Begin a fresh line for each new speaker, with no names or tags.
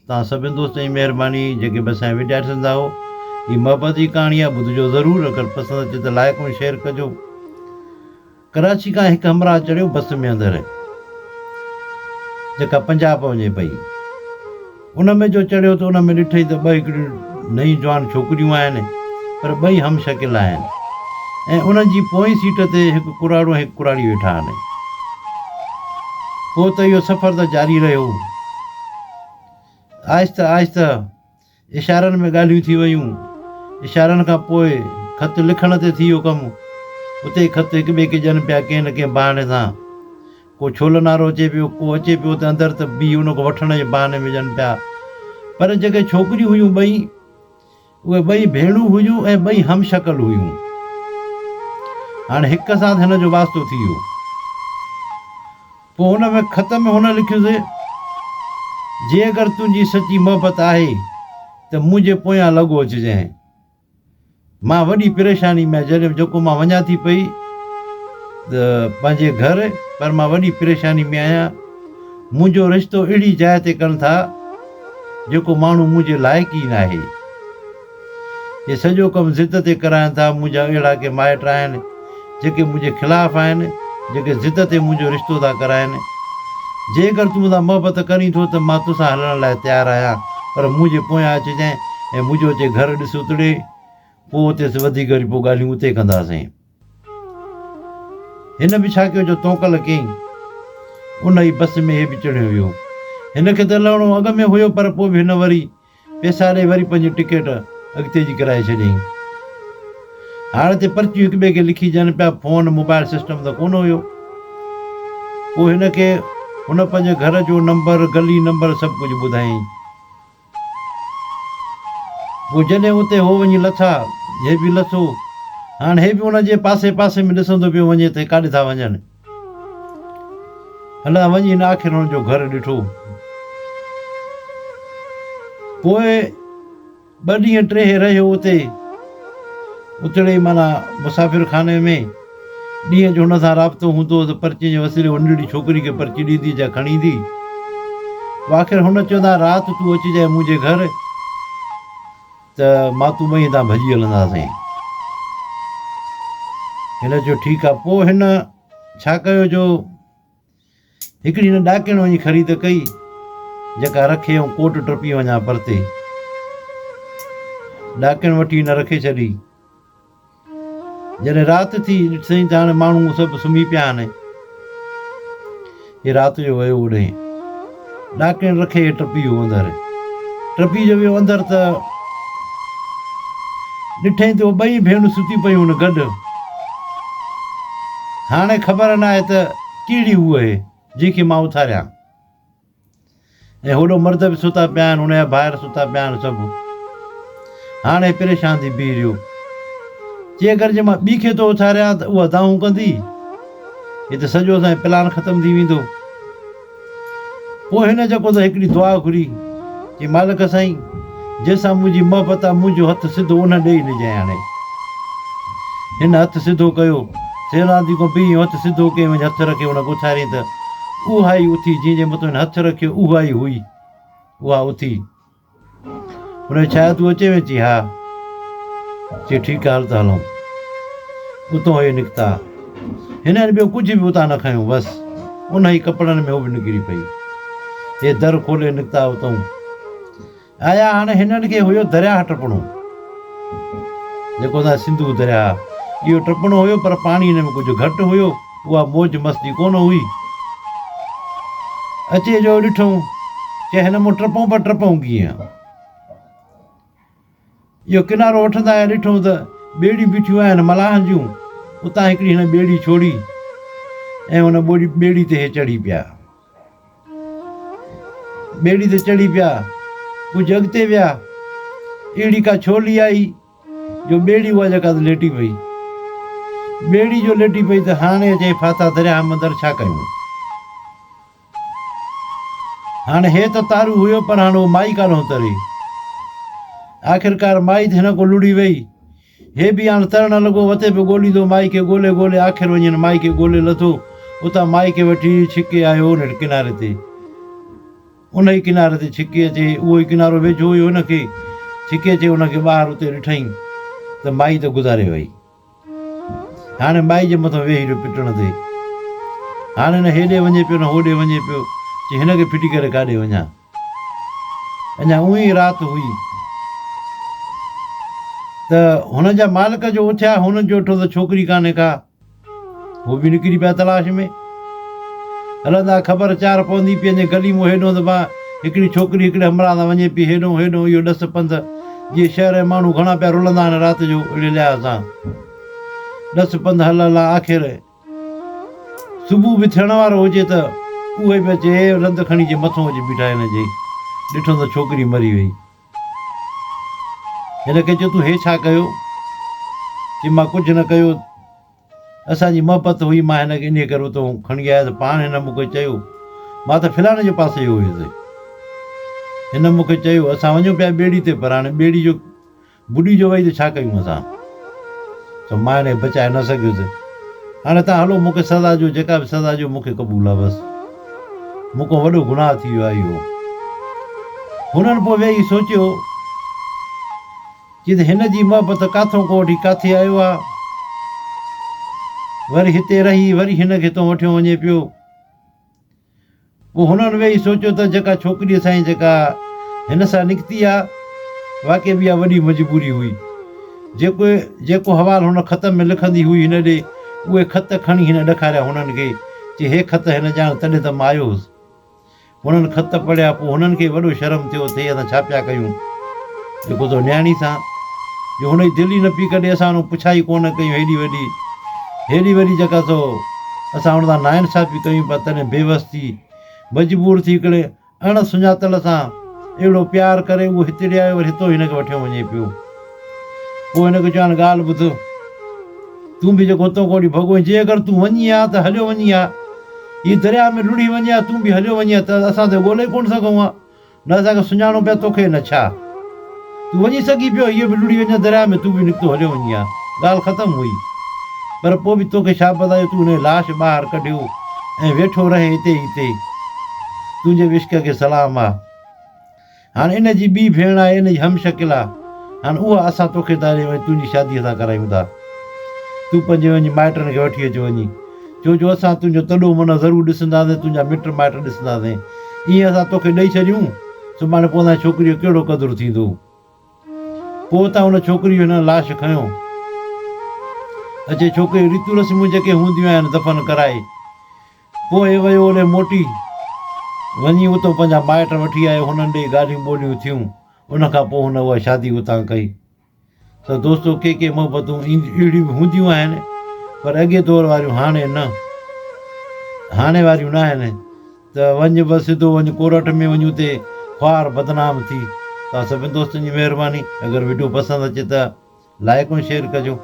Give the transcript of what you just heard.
तव्हां सभिनी दोस्तनि जी महिरबानी जेके बि असांजे विद्यार्थी हूंदा हो। हीअ मोहबत जी कहाणी आहे, ॿुधिजो ज़रूरु। अगरि पसंदि अचे त लाइक ऐं शेयर कजो। कराची खां हिकु हमराह चढ़ियो बस में अंदरि, जेका पंजाब वञे पई। उन में जो चढ़ियो त उन में ॾिठई त ॿ हिकिड़ियूं नई जवान छोकिरियूं आहिनि, पर ॿई हम शकिल आहिनि ऐं उन्हनि जी पोईं सीट ते हिकु कुराड़ो ऐं हिकु कुराड़ी वेठा आहिनि। पोइ त इहो सफ़र त जारी रहियो। आहिस्ता आहिस्ता इशारनि में ॻाल्हियूं थी वियूं। इशारनि खां पोइ ख़त लिखण ते थी वियो कमु। उते ख़त हिक ॿिए खे ॾियनि पिया कंहिं न कंहिं बहाने सां। को छोल नारो अचे पियो, को अचे पियो त अंदरि त बीह उन खां वठण जे बहाने में ॾियनि पिया। पर जेके छोकिरियूं हुयूं ॿई, उहे ॿई भेणूं हुयूं ऐं ॿई हम शक्ल हुयूं। हाणे हिक सां हिन जो वास्तो थी वियो। पोइ हुन में ख़त में हुन लिखियोसीं, जे अगरि तुंहिंजी सची मोहबत आहे त मुंहिंजे पोयां लॻो अचिजांइ। मां वॾी परेशानी में, जॾहिं जेको मां वञा थी पई त पंहिंजे घर, पर मां वॾी परेशानी में आहियां। मुंहिंजो रिश्तो अहिड़ी जाइ ते कनि था जेको माण्हू मुंहिंजे लाइक़ु ई न आहे। हे सॼो कमु ज़िद ते कराइनि था। मुंहिंजा अहिड़ा के माइट आहिनि जेके मुंहिंजे ख़िलाफ़ु आहिनि, जेके ज़िद ते मुंहिंजो रिश्तो था कराइनि। जे अगरि तूं मूंसां मोहबत करीं थो त मां तोसां हलण लाइ तयारु आहियां, पर मुंहिंजे पोयां अचिजांइ ऐं मुंहिंजो अचे घर ॾिस उतड़े। पोइ उते वधीक वरी पोइ ॻाल्हियूं उते कंदासीं। हिन बि छा कयो जो तौकल कयईं, उन ई बस में हे बि चढ़ियो वियो। हिन खे त लहिणो अॻ में हुयो, पर पोइ बि हिन वरी पैसा ॾेई वरी पंहिंजी टिकट अॻिते जी कराए छॾियईं। हाणे त पर्चियूं हिक ॿिए खे लिखी ॾियनि पिया। फ़ोन मोबाइल सिस्टम त कोन हुयो। पोइ हिन खे हुन पंहिंजे घर जो नंबर, गली नंबर सभु कुझु ॿुधायईं। पोइ जॾहिं उते हो वञी लथा, हे बि लथो। हाणे हे बि हुनजे पासे पासे में ॾिसंदो पियो वञे त काॾे था वञनि। हला वञी हिन आख़िर हुनजो घर ॾिठो। पोइ 2 ॾींहं 3 रहियो उते उतड़े, माना मुसाफ़िर खाने में। ॾींहं जो हुन सां राब्तो हूंदो त पर्ची जे वसीले नंढड़ी छोकिरी खे पर्ची ॾींदी जा खणी ईंदी। आख़िर हुन चवंदा, राति तूं अचिजांइ मुंहिंजे घर त मां तूं ॿई हितां भॼी हलंदासीं। हिन चयो ठीकु आहे। पोइ हिन छा कयो जो हिकिड़ी हिन ॾाकिण वञी ख़रीद कई, जेका रखे ऐं कोट टपी वञा परते। ॾाकिण वठी हिन रखे छॾी। जॾहिं राति थी ॾिसई त हाणे माण्हू सभु सुम्ही पिया आहिनि। हे राति जो वियो ओॾे, ॾाकिण रखे टपी वियो अंदरि। टपी जो वियो अंदरि त ॾिठई त उहे ॿई भेणूं सुती पियूं हुन गॾु। हाणे ख़बर न आहे त कहिड़ी उहा जंहिंखे मां उथारियां। ऐं होॾो मर्द बि सुता पिया आहिनि, हुनजा ॿाहिरि सुता पिया आहिनि सभु। हाणे परेशान थी बीह रहियो। जे अगरि जे मां ॿी खे थो उथारियां त उहा दाऊं कंदी। हे त सॼो असांजो प्लान ख़तमु थी वेंदो। पोइ हिन जेको त हिकिड़ी दुआ घुरी कि मालिक साईं, जंहिंसां मुंहिंजी मोहबत आहे, मुंहिंजो हथु सिधो उन ॾेई ॾिजांइ। हाणे हिन हथु सिधो कयो। सेनादी खां बीह हथु सिधो कई, वञी हथु रखे हुन खे उथारियईं त उहा ई उथी। जंहिंजे मथां हिन हथु रखियो उहा ई हुई, उहा उथी। हुन छा तूं अचे? चई हा। चई ठीकु आहे, हल त हलूं। उतां हे निकिता। हिननि ॿियो कुझु बि उतां न खयो, बसि उन ई कपिड़नि में उहो बि निकिरी पई। हे दर खोले निकिता उतां आया। हाणे हिननि खे हुयो दरिया टपणो, जेको असां सिंधू दरिया, इहो टपणो हुयो। पर पाणी हिन में कुझु घटि हुयो, उहा मौज मस्ती कोन हुई। अचे जो ॾिठूं, चए हिन मूं टपऊं, पर टपऊं कीअं? इहो किनारो वठंदा आया। ॾिठूं त ॿेड़ियूं बीठियूं आहिनि मलाहनि जूं। उतां हिकिड़ी हिन ॿेड़ी छोड़ी ऐं हुन ॿेड़ी ते हे चढ़ी पिया। ॿेड़ी ते चढ़ी पिया, कुझु अॻिते विया। अहिड़ी का छोली आई जो ॿेड़ी उहा जेका लेटी पई। ॿेड़ी जो लेटी पई त हाणे चई फाथा दरिया मंदरु छा कयूं? हाणे हे त तारू हुयो, पर हाणे उहो माई कान तरे। आख़िरकार माई त हिन को लुड़ी वई। हे बि हाणे तरणु लॻो, वते पियो ॻोल्हींदो माई खे। ॻोल्हे ॻोल्हे आख़िर वञी माई खे ॻोल्हे लथो। उतां माई खे वठी छिके आयो हुन किनारे ते। उन ई किनारे ते छिके अचे, उहो ई किनारो वेझो हुयो हुनखे, छिके अचे हुनखे ॿाहिरि उते ॾिठईं त माई त गुज़ारे वई। हाणे माई जे मथां वेही रहियो पिटण ते। हाणे न हेॾे वञे पियो न होॾे वञे पियो, चई हिनखे फिटी करे काॾे वञा। अञा उहा ई राति हुई त हुन जा मालिक जो उथिया, हुननि जो ॾिठो त छोकिरी कान्हे का, उहो बि निकिरी पिया तलाश में। हलंदा ख़बर चार पवंदी पंहिंजे गली मां हेॾो त मां हिकिड़ी छोकिरी हिकिड़े हमराह सां वञे पई हेॾो हेॾो, इहो ॾस पंध जीअं शहर जा माण्हू घणा पिया रुलंदा आहिनि राति जो अहिड़े लिहाज़ सां, ॾस पंध हल हल आख़िर सुबुह बि थियण वारो हुजे त उहे बि अचे रंध खणी जे मथां अची बीठा हिनजे, ॾिठो त छोकिरी मरी वई। हिनखे चयो तूं हे छा कयो? चई मां कुझु न कयो, असांजी मोहबत हुई, मां हिनखे इन करे उतां खणी आयुसि। पाण हिन मूंखे चयो, मां त फिलाणे जे पासे जो हुयुसि, हिन मूंखे चयो असां वञूं पिया ॿेड़ी ते, पर हाणे ॿेड़ी जो बुॾी जो वई त छा कयूं असां, त मां हिनखे बचाए न सघियुसि। हाणे तव्हां हलो मूंखे सज़ा ॾियो, जेका बि सज़ा ॾियो मूंखे क़बूलु आहे, बसि मूंखां वॾो गुनाह थी वियो आहे इहो। हुननि पोइ वेही सोचियो चई त हिन जी मोहबत काथों को वठी काथे आयो आहे, वरी हिते रही वरी हिनखे हितां वठियो वञे पियो। पोइ हुननि वेही सोचियो त जेका छोकिरी असांजी जेका हिन सां निकिती आहे वाक़ई बि इहा वॾी मजबूरी हुई। जेको हवालु हुन ख़त में लिखंदी हुई हिन ॾे, उहे ख़त खणी हिन ॾेखारिया हुननि खे, चई हे ख़त हिन ॼाण तॾहिं त मां आयो हुउसि। हुननि ख़त पढ़िया, पोइ हुननि खे वॾो शर्म थियो, थिए असां छा पिया कयूं जेको तो न्याणी सां, जो हुन जी दिलि ई न पई कढे, असां हुन पुछाई कोन कयूं हेॾी वॾी जेका सो असां हुन सां नाइंसाफ़ी कयूं पिया, तॾहिं बेवस थी मजबूर थी करे अण सुञातल सां अहिड़ो प्यारु करे उहो हिते ॾे आयो, वरी हितो हिनखे वठियो वञे पियो। पोइ हिनखे चवनि ॻाल्हि ॿुध, तूं बि जेको हुतो कोठी भॻो, जे अगरि तूं वञी आहे त हलियो वञी आहे, हीअ दरिया में लुड़ी वञे आहे, तूं बि हलियो वञी आहे, त असां त ॻोल्हे कोन सघूं आहे, न असांखे सुञाणो पिया तोखे न छा, तूं वञी सघी पियो, हीअ बि लुड़ी वञे दरिया में, तूं बि निकितो हलियो वञी आहे, ॻाल्हि ख़तमु हुई। पर पोइ बि तोखे छा ॿुधायो, तूं हुन लाश ॿाहिरि कढियो ऐं वेठो रहे हिते तुंहिंजे इश्क खे सलाम आहे। हाणे इन जी ॿी भेण आहे, इन जी हमशकिल आहे, हाणे उहा असां तोखे था ॾे तुंहिंजी शादी असां करायूं था, तूं पंहिंजे वञी माइटनि खे वठी अचु वञी, छो असां तुंहिंजो तॾो मन ज़रूरु ॾिसंदासीं, तुंहिंजा मिट माइट ॾिसंदासीं, ईअं असां तोखे ॾेई छॾियूं, सुभाणे पोइ असांजी छोकिरीअ जो कहिड़ो क़दुरु थींदो। पोइ त हुन छोकिरीअ हिन लाश खयो अचे, छोकिरी रीतियूं रस्मूं जेके हूंदियूं आहिनि दफ़न कराए, पोइ वियो होॾे मोटी वञी उतां पंहिंजा माइट वठी आयो, हुननि ॾे ॻाल्हियूं ॿोलियूं थियूं, उनखां पोइ हुन उहा शादी उतां कई। त दोस्तो के मोहबतूं अहिड़ियूं बि हूंदियूं आहिनि, पर अॻे दौर वारियूं हाणे न, हाणे वारियूं न आहिनि। त वञ बसि सिधो वञ कोर्ट में वञ, उते ख़्वार बदनाम थी। तव्हां सभिनी दोस्तनि जी महिरबानी, अगरि वीडियो पसंदि अचे त लाइक ऐं शेयर कजो।